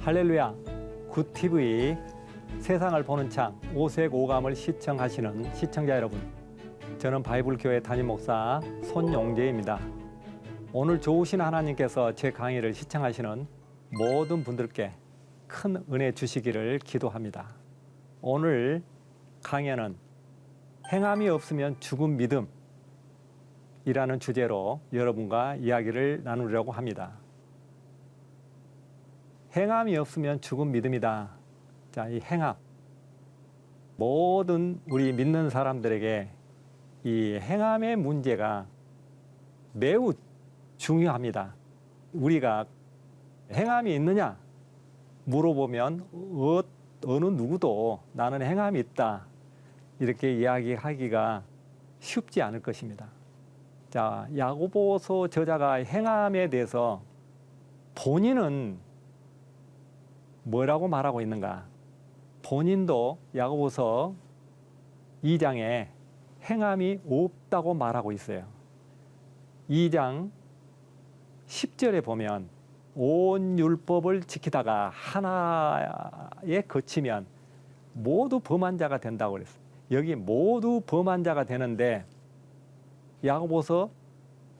할렐루야, 굿TV 세상을 보는 창 오색 오감을 시청하시는 시청자 여러분, 저는 바이블교회 담임 목사 손용재입니다. 오늘 좋으신 하나님께서 제 강의를 시청하시는 모든 분들께 큰 은혜 주시기를 기도합니다. 오늘 강연은 행함이 없으면 죽은 믿음이라는 주제로 여러분과 이야기를 나누려고 합니다. 행함이 없으면 죽은 믿음이다. 자, 이 행함. 모든 우리 믿는 사람들에게 이 행함의 문제가 매우 중요합니다. 우리가 행함이 있느냐 물어보면 어느 누구도 나는 행함이 있다 이렇게 이야기하기가 쉽지 않을 것입니다. 자, 야고보서 저자가 행함에 대해서 본인은 뭐라고 말하고 있는가? 본인도 야고보서 2장에 행함이 없다고 말하고 있어요. 2장 10절에 보면 온 율법을 지키다가 하나에 거치면 모두 범한 자가 된다고 그랬어요. 여기 모두 범한 자가 되는데 야고보서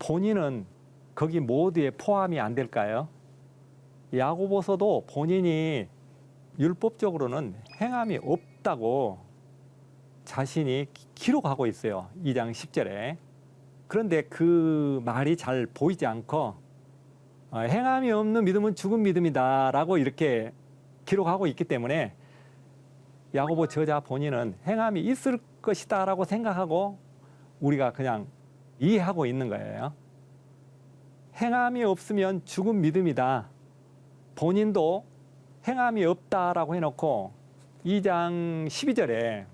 본인은 거기 모두에 포함이 안 될까요? 야고보서도 본인이 율법적으로는 행함이 없다고 자신이 기록하고 있어요. 2장 10절에. 그런데 그 말이 잘 보이지 않고 행함이 없는 믿음은 죽은 믿음이다 라고 이렇게 기록하고 있기 때문에 야고보 저자 본인은 행함이 있을 것이다 라고 생각하고 우리가 그냥 이해하고 있는 거예요. 행함이 없으면 죽은 믿음이다. 본인도 행함이 없다라고 해놓고 2장 12절에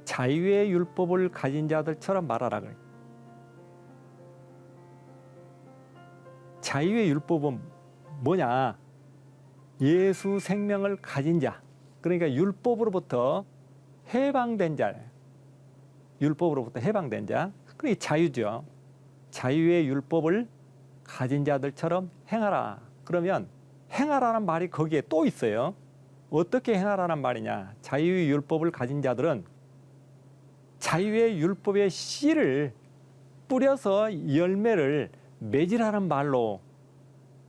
자유의 율법을 가진 자들처럼 말하라 그래요. 자유의 율법은 뭐냐? 예수 생명을 가진 자. 그러니까 율법으로부터 해방된 자예요. 율법으로부터 해방된 자. 그게 자유죠. 자유의 율법을 가진 자들처럼 행하라. 그러면 행하라는 말이 거기에 또 있어요. 어떻게 행하라는 말이냐? 자유의 율법을 가진 자들은 자유의 율법의 씨를 뿌려서 열매를 맺으라는 말로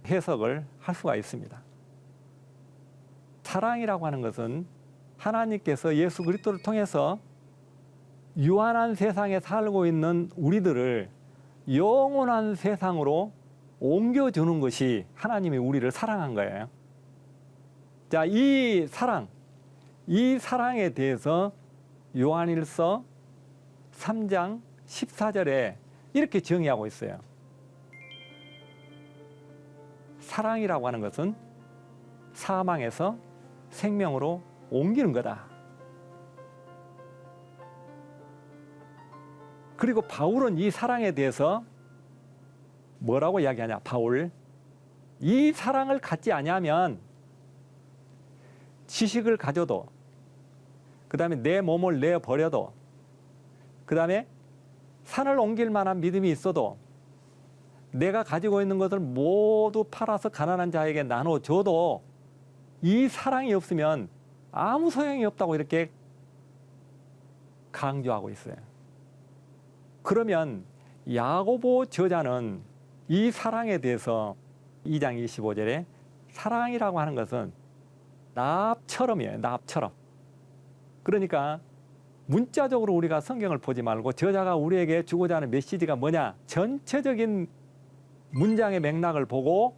해석을 할 수가 있습니다. 사랑이라고 하는 것은 하나님께서 예수 그리스도를 통해서 유한한 세상에 살고 있는 우리들을 영원한 세상으로 옮겨주는 것이 하나님이 우리를 사랑한 거예요. 자, 이 사랑에 대해서 요한일서 3장 14절에 이렇게 정의하고 있어요. 사랑이라고 하는 것은 사망에서 생명으로 옮기는 거다. 그리고 바울은 이 사랑에 대해서 뭐라고 이야기하냐? 바울, 이 사랑을 갖지 아니하면 지식을 가져도, 그 다음에 내 몸을 내버려도, 그 다음에 산을 옮길 만한 믿음이 있어도, 내가 가지고 있는 것을 모두 팔아서 가난한 자에게 나눠줘도 이 사랑이 없으면 아무 소용이 없다고 이렇게 강조하고 있어요. 그러면 야고보 저자는 이 사랑에 대해서 2장 25절에 사랑이라고 하는 것은 납처럼이에요. 납처럼. 그러니까 문자적으로 우리가 성경을 보지 말고 저자가 우리에게 주고자 하는 메시지가 뭐냐? 전체적인 문장의 맥락을 보고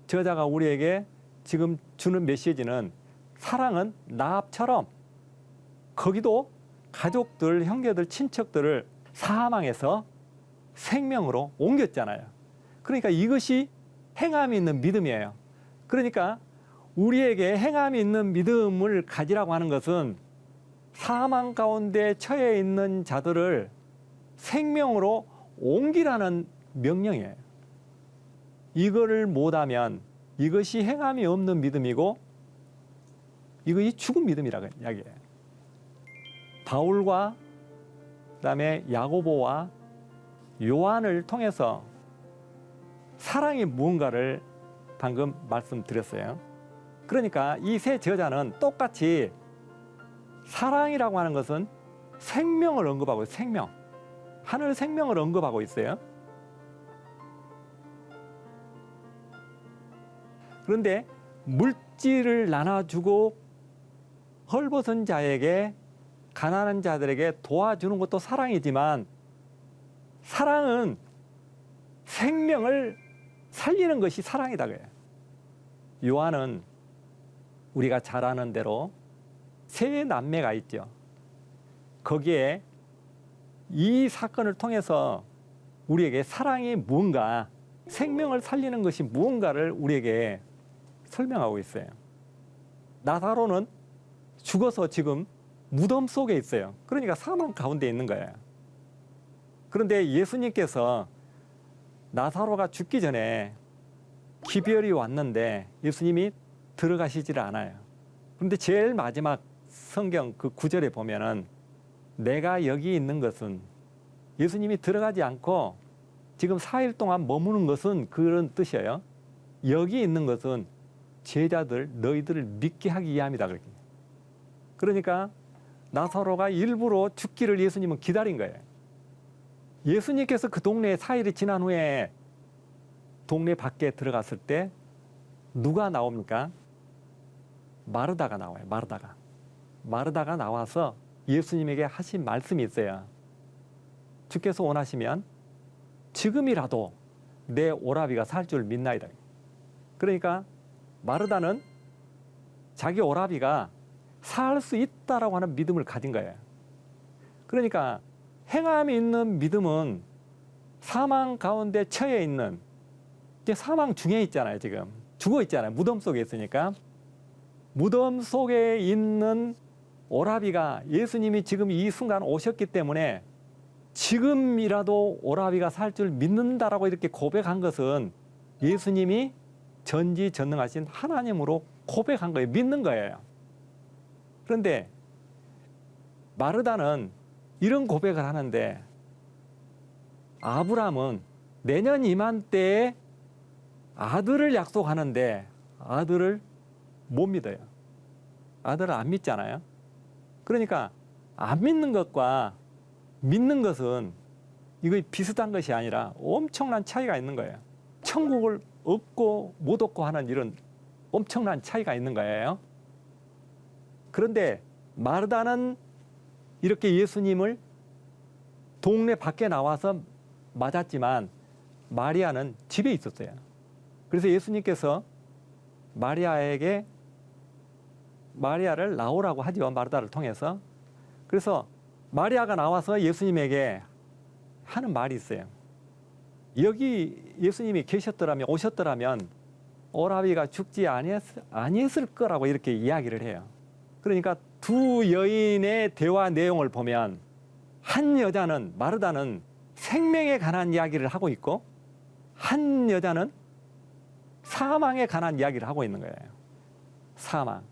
저자가 우리에게 지금 주는 메시지는 사랑은 납처럼 거기도 가족들, 형제들, 친척들을 사망에서 생명으로 옮겼잖아요. 그러니까 이것이 행함이 있는 믿음이에요. 그러니까 우리에게 행함이 있는 믿음을 가지라고 하는 것은 사망 가운데 처해 있는 자들을 생명으로 옮기라는 명령이에요. 이거를 못하면 이것이 행함이 없는 믿음이고 이것이 죽은 믿음이라고 이야기해요. 바울과 그다음에 야고보와 요한을 통해서 사랑이 무언가를 방금 말씀드렸어요. 그러니까 이 세 저자는 똑같이 사랑이라고 하는 것은 생명을 언급하고 있어요. 생명. 하늘 생명을 언급하고 있어요. 그런데 물질을 나눠주고 헐벗은 자에게, 가난한 자들에게 도와주는 것도 사랑이지만, 사랑은 생명을 살리는 것이 사랑이다 그래요. 요한은 우리가 잘 아는 대로 세 남매가 있죠. 거기에 이 사건을 통해서 우리에게 사랑이 무언가, 생명을 살리는 것이 무언가를 우리에게 설명하고 있어요. 나사로는 죽어서 지금 무덤 속에 있어요. 그러니까 사망 가운데 있는 거예요. 그런데 예수님께서 나사로가 죽기 전에 기별이 왔는데 예수님이 들어가시지를 않아요. 그런데 제일 마지막 성경 그 구절에 보면은 내가 여기 있는 것은, 예수님이 들어가지 않고 지금 4일 동안 머무는 것은 그런 뜻이에요. 여기 있는 것은 제자들, 너희들을 믿게 하기 위함이다. 그러니까 나사로가 일부러 죽기를 예수님은 기다린 거예요. 예수님께서 그 동네에 4일이 지난 후에 동네 밖에 들어갔을 때 누가 나옵니까? 마르다가 나와요. 마르다가 나와서 예수님에게 하신 말씀이 있어요. 주께서 원하시면 지금이라도 내 오라비가 살 줄 믿나이다. 그러니까 마르다는 자기 오라비가 살 수 있다라고 하는 믿음을 가진 거예요. 그러니까 행함이 있는 믿음은 사망 가운데 처해 있는, 이제 사망 중에 있잖아요. 지금 죽어 있잖아요. 무덤 속에 있으니까. 무덤 속에 있는 오라비가, 예수님이 지금 이 순간 오셨기 때문에 지금이라도 오라비가 살 줄 믿는다라고 이렇게 고백한 것은 예수님이 전지전능하신 하나님으로 고백한 거예요. 믿는 거예요. 그런데 마르다는 이런 고백을 하는데, 아브라함은 내년 이맘때에 아들을 약속하는데 아들을 못 믿어요. 아들을 안 믿잖아요. 그러니까 안 믿는 것과 믿는 것은 이거 비슷한 것이 아니라 엄청난 차이가 있는 거예요. 천국을 얻고 못 얻고 하는 이런 엄청난 차이가 있는 거예요. 그런데 마르다는 이렇게 예수님을 동네 밖에 나와서 맞았지만 마리아는 집에 있었어요. 그래서 예수님께서 마리아를 나오라고 하죠. 마르다를 통해서. 그래서 마리아가 나와서 예수님에게 하는 말이 있어요. 여기 예수님이 오셨더라면 오라비가 죽지 아니했을 거라고 이렇게 이야기를 해요. 그러니까 두 여인의 대화 내용을 보면 한 여자는, 마르다는 생명에 관한 이야기를 하고 있고 한 여자는 사망에 관한 이야기를 하고 있는 거예요. 사망.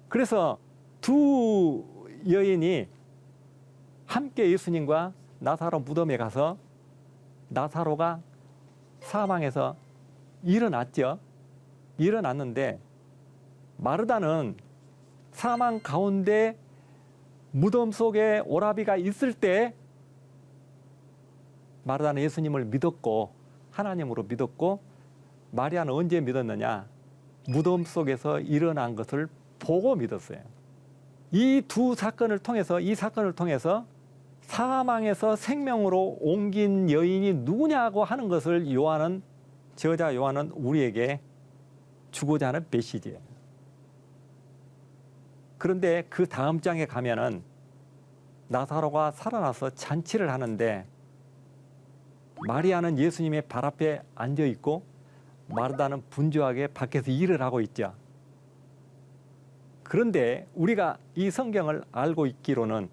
그래서 두 여인이 함께 예수님과 나사로 무덤에 가서 나사로가 사망해서 일어났죠. 일어났는데 마르다는 사망 가운데 무덤 속에 오라비가 있을 때 마르다는 예수님을 믿었고 하나님으로 믿었고, 마리아는 언제 믿었느냐? 무덤 속에서 일어난 것을 보고 믿었어요. 이 사건을 통해서 사망에서 생명으로 옮긴 여인이 누구냐고 하는 것을 저자 요한은 우리에게 주고자 하는 메시지예요. 그런데 그 다음 장에 가면은 나사로가 살아나서 잔치를 하는데 마리아는 예수님의 발 앞에 앉아 있고 마르다는 분주하게 밖에서 일을 하고 있죠. 그런데 우리가 이 성경을 알고 있기로는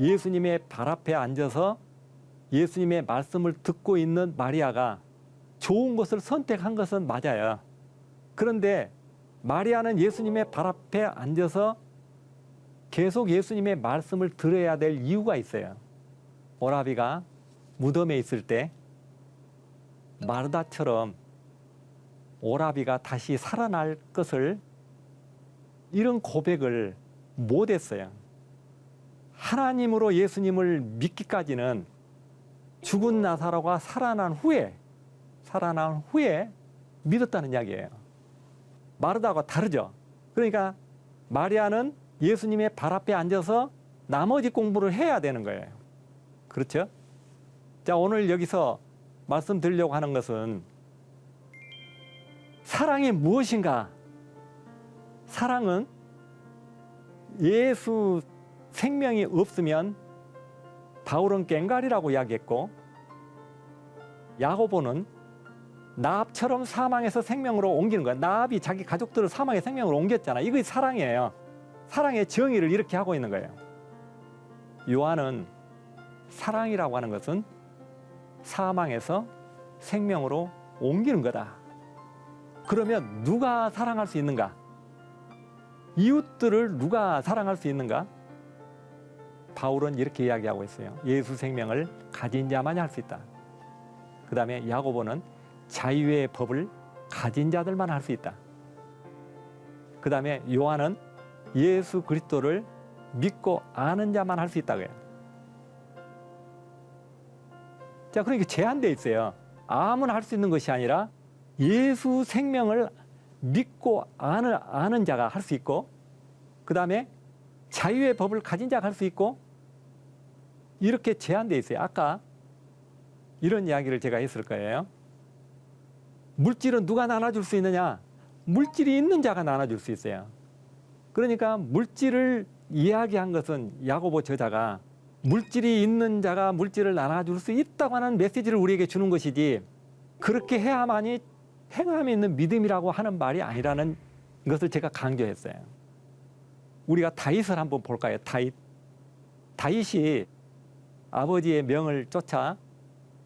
예수님의 발 앞에 앉아서 예수님의 말씀을 듣고 있는 마리아가 좋은 것을 선택한 것은 맞아요. 그런데 마리아는 예수님의 발 앞에 앉아서 계속 예수님의 말씀을 들어야 될 이유가 있어요. 오라비가 무덤에 있을 때 마르다처럼 오라비가 다시 살아날 것을 이런 고백을 못했어요. 하나님으로 예수님을 믿기까지는 죽은 나사로가 살아난 후에 믿었다는 이야기예요. 마르다하고 다르죠. 그러니까 마리아는 예수님의 발 앞에 앉아서 나머지 공부를 해야 되는 거예요. 그렇죠? 자, 오늘 여기서 말씀드리려고 하는 것은 사랑이 무엇인가? 사랑은 예수 생명이 없으면 바울은 꽹과리라고 이야기했고 야고보는 나합처럼 사망에서 생명으로 옮기는 거야. 나합이 자기 가족들을 사망의 생명으로 옮겼잖아. 이게 사랑이에요. 사랑의 정의를 이렇게 하고 있는 거예요. 요한은 사랑이라고 하는 것은 사망에서 생명으로 옮기는 거다. 그러면 누가 사랑할 수 있는가? 이웃들을 누가 사랑할 수 있는가? 바울은 이렇게 이야기하고 있어요. 예수 생명을 가진 자만이 할 수 있다. 그 다음에 야고보는 자유의 법을 가진 자들만 할 수 있다. 그 다음에 요한은 예수 그리스도를 믿고 아는 자만 할 수 있다고 해요. 자, 그러니까 제한되어 있어요. 아무나 할 수 있는 것이 아니라 예수 생명을 믿고 아는 자가 할 수 있고, 그 다음에 자유의 법을 가진 자가 할 수 있고, 이렇게 제한되어 있어요. 아까 이런 이야기를 제가 했을 거예요. 물질은 누가 나눠줄 수 있느냐? 물질이 있는 자가 나눠줄 수 있어요. 그러니까 물질을 이야기한 것은 야고보 저자가 물질이 있는 자가 물질을 나눠줄 수 있다고 하는 메시지를 우리에게 주는 것이지, 그렇게 해야만이 행함이 있는 믿음이라고 하는 말이 아니라는 것을 제가 강조했어요. 우리가 다윗을 한번 볼까요? 다윗이 아버지의 명을 쫓아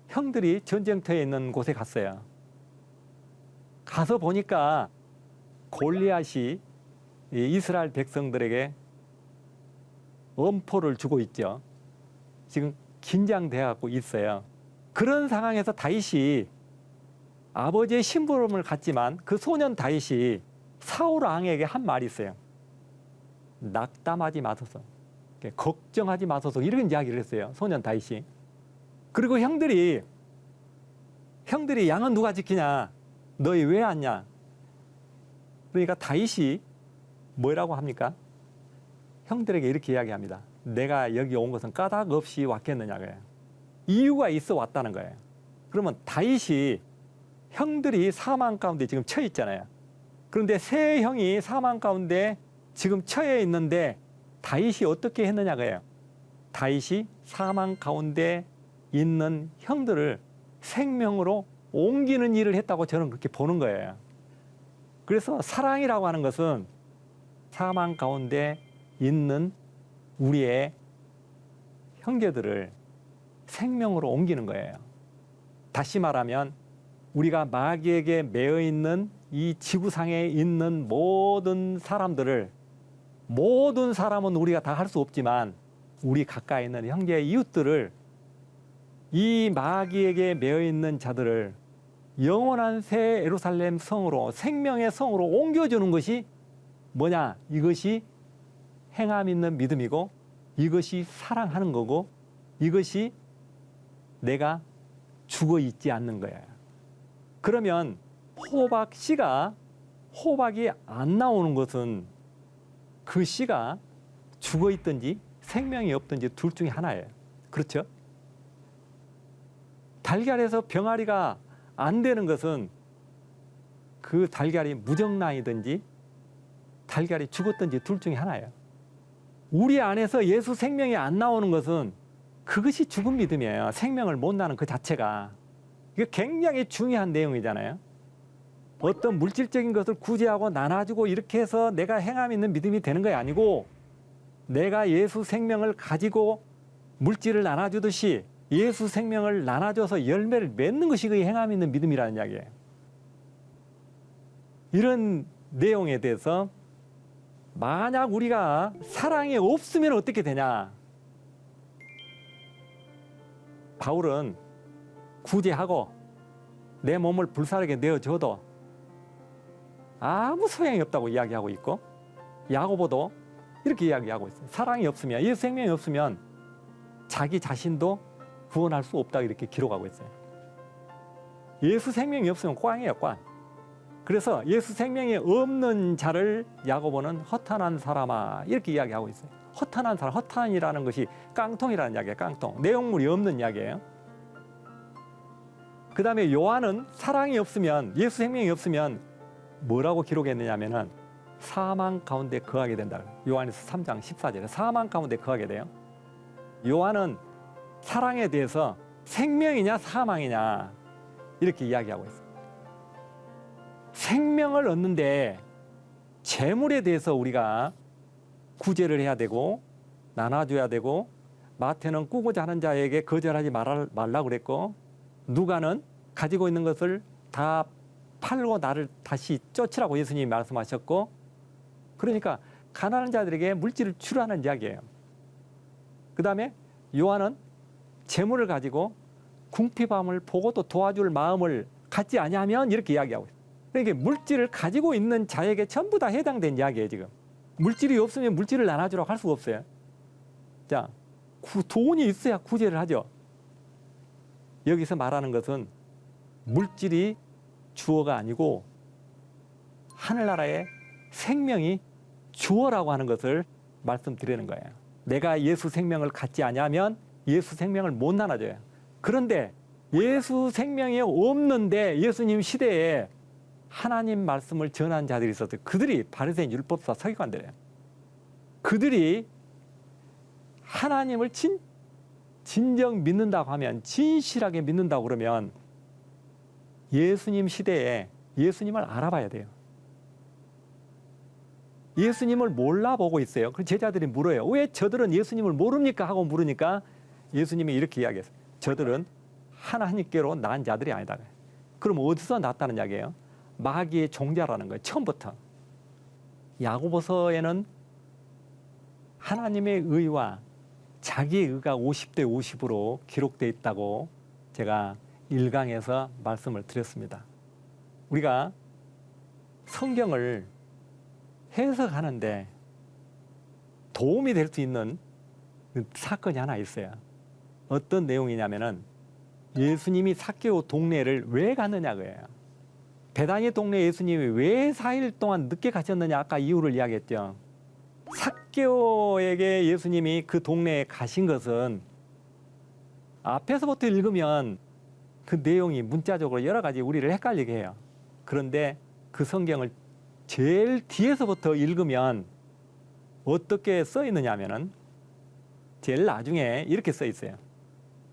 형들이 전쟁터에 있는 곳에 갔어요. 가서 보니까 골리앗이 이스라엘 백성들에게 엄포를 주고 있죠. 지금 긴장돼 갖고 있어요. 그런 상황에서 다윗이 아버지의 심부름을 갔지만 그 소년 다윗이 사울 왕에게 한 말이 있어요. 낙담하지 마소서, 걱정하지 마소서, 이런 이야기를 했어요. 소년 다윗이. 그리고 형들이 양은 누가 지키냐? 너희 왜 왔냐? 그러니까 다윗이 뭐라고 합니까? 형들에게 이렇게 이야기합니다. 내가 여기 온 것은 까닭 없이 왔겠느냐고요. 이유가 있어 왔다는 거예요. 그러면 다윗이 형들이 사망 가운데 지금 처해 있잖아요. 그런데 세 형이 사망 가운데 지금 처해 있는데 다윗이 어떻게 했느냐고요. 다윗이 사망 가운데 있는 형들을 생명으로 옮기는 일을 했다고 저는 그렇게 보는 거예요. 그래서 사랑이라고 하는 것은 사망 가운데 있는 우리의 형제들을 생명으로 옮기는 거예요. 다시 말하면 우리가 마귀에게 매여 있는 이 지구상에 있는 모든 사람은 우리가 다 할 수 없지만 우리 가까이 있는 형제 이웃들을, 이 마귀에게 매여 있는 자들을 영원한 새 예루살렘 성으로, 생명의 성으로 옮겨주는 것이 뭐냐? 이것이 행함 있는 믿음이고, 이것이 사랑하는 거고, 이것이 내가 죽어 있지 않는 거예요. 그러면 호박이 안 나오는 것은 그 씨가 죽어 있든지 생명이 없든지 둘 중에 하나예요. 그렇죠? 달걀에서 병아리가 안 되는 것은 그 달걀이 무정란이든지 달걀이 죽었든지 둘 중에 하나예요. 우리 안에서 예수 생명이 안 나오는 것은 그것이 죽은 믿음이에요. 생명을 못 나는 그 자체가. 이게 굉장히 중요한 내용이잖아요. 어떤 물질적인 것을 구제하고 나눠주고 이렇게 해서 내가 행함 있는 믿음이 되는 게 아니고, 내가 예수 생명을 가지고 물질을 나눠주듯이 예수 생명을 나눠줘서 열매를 맺는 것이 그 행함 있는 믿음이라는 이야기예요. 이런 내용에 대해서 만약 우리가 사랑이 없으면 어떻게 되냐? 바울은 구제하고 내 몸을 불사르게 내어줘도 아무 소용이 없다고 이야기하고 있고, 야고보도 이렇게 이야기하고 있어요. 사랑이 없으면, 예수 생명이 없으면 자기 자신도 구원할 수 없다 이렇게 기록하고 있어요. 예수 생명이 없으면 꽝이에요, 꽝. 그래서 예수 생명이 없는 자를 야고보는 허탄한 사람아 이렇게 이야기하고 있어요. 허탄한 사람, 허탄이라는 것이 깡통이라는 이야기예요. 깡통. 내용물이 없는 이야기예요. 그 다음에 요한은 사랑이 없으면, 예수 생명이 없으면 뭐라고 기록했느냐면은 사망 가운데 거하게 된다. 요한에서 3장 14절에 사망 가운데 거하게 돼요. 요한은 사랑에 대해서 생명이냐 사망이냐 이렇게 이야기하고 있어요. 생명을 얻는데 재물에 대해서 우리가 구제를 해야 되고 나눠줘야 되고, 마태는 꾸고자 하는 자에게 거절하지 말라고 그랬고, 누가는 가지고 있는 것을 다 팔고 나를 다시 쫓으라고 예수님이 말씀하셨고, 그러니까 가난한 자들에게 물질을 주라는 이야기예요. 그 다음에 요한은 재물을 가지고 궁핍함을 보고도 도와줄 마음을 갖지 아니하면 이렇게 이야기하고 있어요. 그러니까 물질을 가지고 있는 자에게 전부 다 해당된 이야기예요. 지금 물질이 없으면 물질을 나눠주라고 할 수가 없어요. 자, 돈이 있어야 구제를 하죠. 여기서 말하는 것은 물질이 주어가 아니고 하늘나라의 생명이 주어라고 하는 것을 말씀드리는 거예요. 내가 예수 생명을 갖지 아니하면 예수 생명을 못 나눠줘요. 그런데 예수 생명이 없는데 예수님 시대에 하나님 말씀을 전한 자들이 있었어요. 그들이 바리새인 율법사 서기관들이에요. 그들이 하나님을 진정 믿는다고 하면, 진실하게 믿는다고 그러면 예수님 시대에 예수님을 알아봐야 돼요. 예수님을 몰라보고 있어요. 그 제자들이 물어요. 왜 저들은 예수님을 모릅니까? 하고 물으니까 예수님이 이렇게 이야기했어요. 저들은 하나님께로 난 자들이 아니다. 그럼 어디서 났다는 이야기예요? 마귀의 종자라는 거예요. 처음부터. 야고보서에는 하나님의 의와 자기의 의가 50대 50으로 기록되어 있다고 제가 1강에서 말씀을 드렸습니다. 우리가 성경을 해석하는데 도움이 될 수 있는 사건이 하나 있어요. 어떤 내용이냐면은 예수님이 삭개오 동네를 왜 갔느냐 그예요. 베다니 동네 예수님이 왜 4일 동안 늦게 가셨느냐, 아까 이유를 이야기했죠. 삭개오에게 예수님이 그 동네에 가신 것은 앞에서부터 읽으면 그 내용이 문자적으로 여러 가지 우리를 헷갈리게 해요. 그런데 그 성경을 제일 뒤에서부터 읽으면 어떻게 써 있느냐 하면은 제일 나중에 이렇게 써 있어요.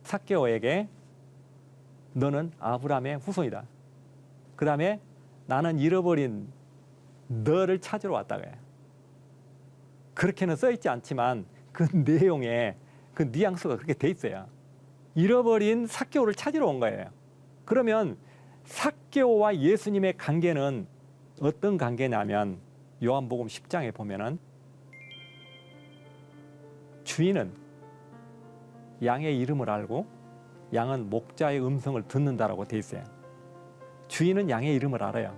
삭개오에게 너는 아브라함의 후손이다. 그 다음에 나는 잃어버린 너를 찾으러 왔다고 해요. 그렇게는 써 있지 않지만 그 내용에 그 뉘앙스가 그렇게 돼 있어요. 잃어버린 삭개오를 찾으러 온 거예요. 그러면 삭개오와 예수님의 관계는 어떤 관계냐면 요한복음 10장에 보면은 주인은 양의 이름을 알고 양은 목자의 음성을 듣는다라고 돼 있어요. 주인은 양의 이름을 알아요.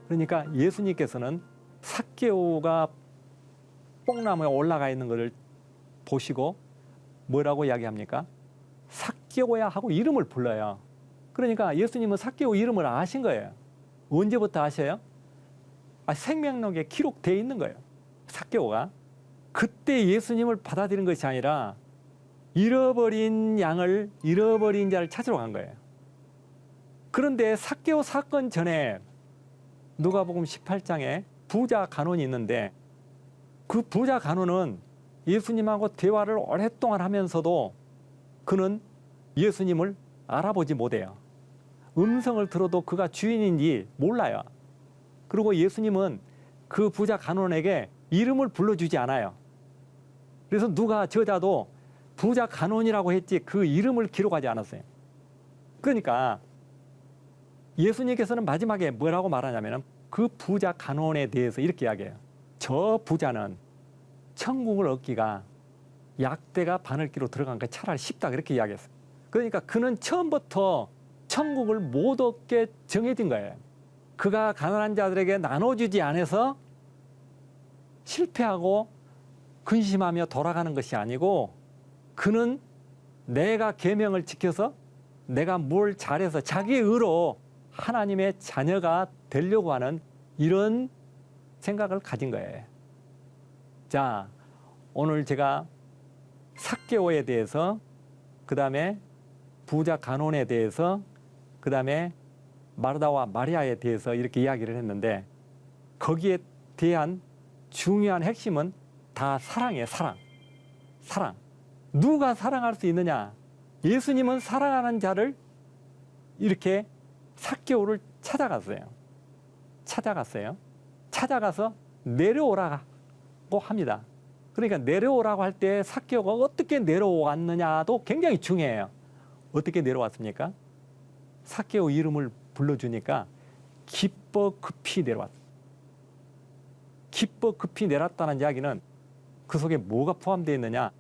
그러니까 예수님께서는 삭개오가 뽕나무에 올라가 있는 것을 보시고 뭐라고 이야기합니까? 삭개오야 하고 이름을 불러요. 그러니까 예수님은 삭개오 이름을 아신 거예요. 언제부터 아셔요? 생명록에 기록되어 있는 거예요. 삭개오가. 그때 예수님을 받아들인 것이 아니라 잃어버린 자를 찾으러 간 거예요. 그런데 삭개오 사건 전에 누가복음 18장에 부자 간원이 있는데 그 부자 간원은 예수님하고 대화를 오랫동안 하면서도 그는 예수님을 알아보지 못해요. 음성을 들어도 그가 주인인지 몰라요. 그리고 예수님은 그 부자 간원에게 이름을 불러주지 않아요. 그래서 누가 저자도 부자 간원이라고 했지 그 이름을 기록하지 않았어요. 그러니까 예수님께서는 마지막에 뭐라고 말하냐면 그 부자 간원에 대해서 이렇게 이야기해요. 저 부자는 천국을 얻기가 약대가 바늘기로 들어간 게 차라리 쉽다 그렇게 이야기했어요. 그러니까 그는 처음부터 천국을 못 얻게 정해진 거예요. 그가 가난한 자들에게 나눠주지 않아서 실패하고 근심하며 돌아가는 것이 아니고 그는 내가 계명을 지켜서 내가 뭘 잘해서 자기의 의로 하나님의 자녀가 되려고 하는 이런 생각을 가진 거예요. 자, 오늘 제가 삭개오에 대해서, 그 다음에 부자 간혼에 대해서, 그 다음에 마르다와 마리아에 대해서 이렇게 이야기를 했는데 거기에 대한 중요한 핵심은 다 사랑이에요. 사랑. 누가 사랑할 수 있느냐? 예수님은 사랑하는 자를 이렇게 삭개오를 찾아갔어요. 찾아가서 내려오라고 합니다. 그러니까 내려오라고 할 때 삭개오가 어떻게 내려왔느냐도 굉장히 중요해요. 어떻게 내려왔습니까? 삭개오 이름을 불러주니까 기뻐 급히 내려왔어요. 기뻐 급히 내렸다는 이야기는 그 속에 뭐가 포함되어 있느냐?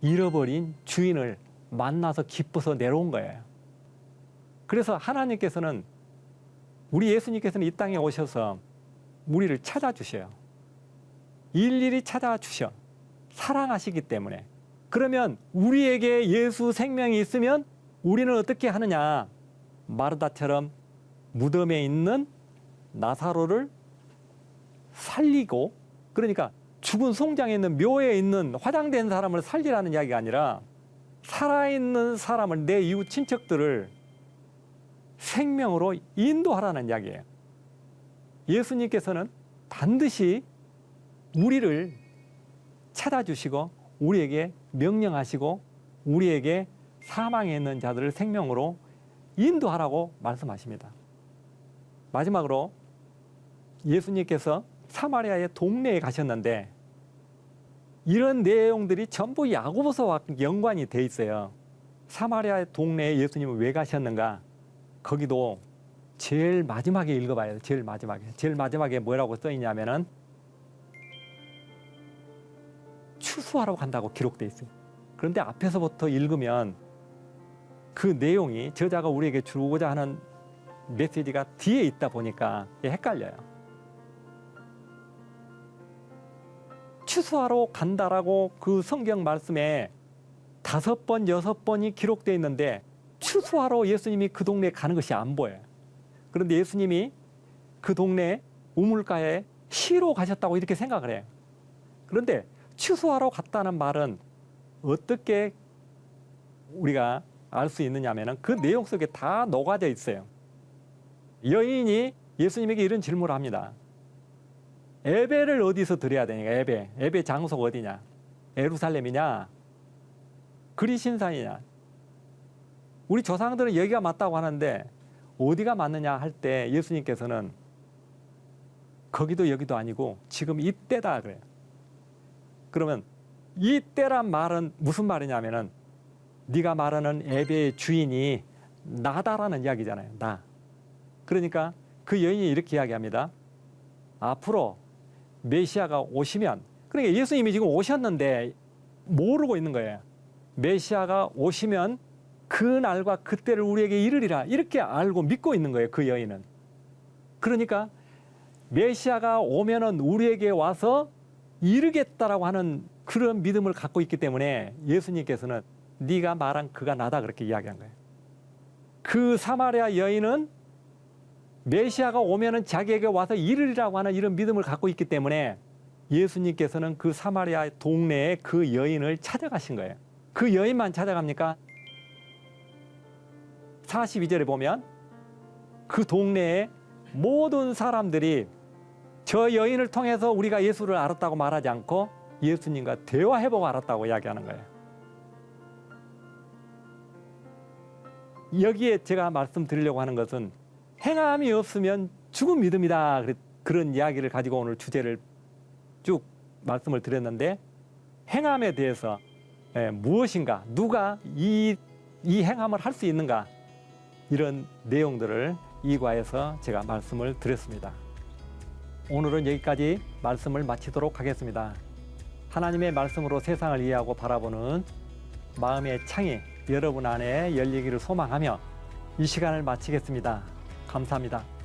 잃어버린 주인을 만나서 기뻐서 내려온 거예요. 그래서 하나님께서는, 우리 예수님께서는 이 땅에 오셔서 우리를 찾아주셔요. 일일이 찾아주셔. 사랑하시기 때문에. 그러면 우리에게 예수 생명이 있으면 우리는 어떻게 하느냐? 마르다처럼 무덤에 있는 나사로를 살리고, 그러니까 죽은 송장에 있는 묘에 있는 화장된 사람을 살리라는 이야기가 아니라 살아있는 사람을, 내 이웃 친척들을 생명으로 인도하라는 이야기예요. 예수님께서는 반드시 우리를 찾아주시고 우리에게 명령하시고 우리에게 사망에 있는 자들을 생명으로 인도하라고 말씀하십니다. 마지막으로 예수님께서 사마리아의 동네에 가셨는데 이런 내용들이 전부 야고보서와 연관이 돼 있어요. 사마리아의 동네에 예수님은 왜 가셨는가? 거기도 제일 마지막에 읽어봐야 돼요. 제일 마지막에 뭐라고 써 있냐면은 추수하러 간다고 기록돼 있어요. 그런데 앞에서부터 읽으면 그 내용이 저자가 우리에게 주고자 하는 메시지가 뒤에 있다 보니까 헷갈려요. 추수하러 간다라고 그 성경 말씀에 5번, 6번이 기록되어 있는데 추수하러 예수님이 그 동네에 가는 것이 안 보여요. 그런데 예수님이 그 동네 우물가에 쉬러 가셨다고 이렇게 생각을 해요. 그런데 추수하러 갔다는 말은 어떻게 우리가 알 수 있느냐면 그 내용 속에 다 녹아져 있어요. 여인이 예수님에게 이런 질문을 합니다. 예배를 어디서 드려야 되니까? 예배 장소가 어디냐? 예루살렘이냐? 그리신산이냐? 우리 조상들은 여기가 맞다고 하는데 어디가 맞느냐 할 때 예수님께서는 거기도 여기도 아니고 지금 이때다 그래요. 그러면 이때란 말은 무슨 말이냐면은 네가 말하는 예배의 주인이 나다라는 이야기잖아요. 나. 그러니까 그 여인이 이렇게 이야기합니다. 앞으로 메시아가 오시면, 그러니까 예수님이 지금 오셨는데 모르고 있는 거예요. 메시아가 오시면 그 날과 그때를 우리에게 이르리라, 이렇게 알고 믿고 있는 거예요. 그 여인은. 그러니까 메시아가 오면은 우리에게 와서 이르겠다라고 하는 그런 믿음을 갖고 있기 때문에 예수님께서는 네가 말한 그가 나다 그렇게 이야기한 거예요. 그 사마리아 여인은 메시아가 오면은 자기에게 와서 이르리라고 하는 이런 믿음을 갖고 있기 때문에 예수님께서는 그 사마리아 동네에 그 여인을 찾아가신 거예요. 그 여인만 찾아갑니까? 42절에 보면 그 동네에 모든 사람들이 저 여인을 통해서 우리가 예수를 알았다고 말하지 않고 예수님과 대화해보고 알았다고 이야기하는 거예요. 여기에 제가 말씀드리려고 하는 것은 행함이 없으면 죽은 믿음이다, 그런 이야기를 가지고 오늘 주제를 쭉 말씀을 드렸는데, 행함에 대해서 무엇인가, 누가 이 행함을 할 수 있는가, 이런 내용들을 이과에서 제가 말씀을 드렸습니다. 오늘은 여기까지 말씀을 마치도록 하겠습니다. 하나님의 말씀으로 세상을 이해하고 바라보는 마음의 창이 여러분 안에 열리기를 소망하며 이 시간을 마치겠습니다. 감사합니다.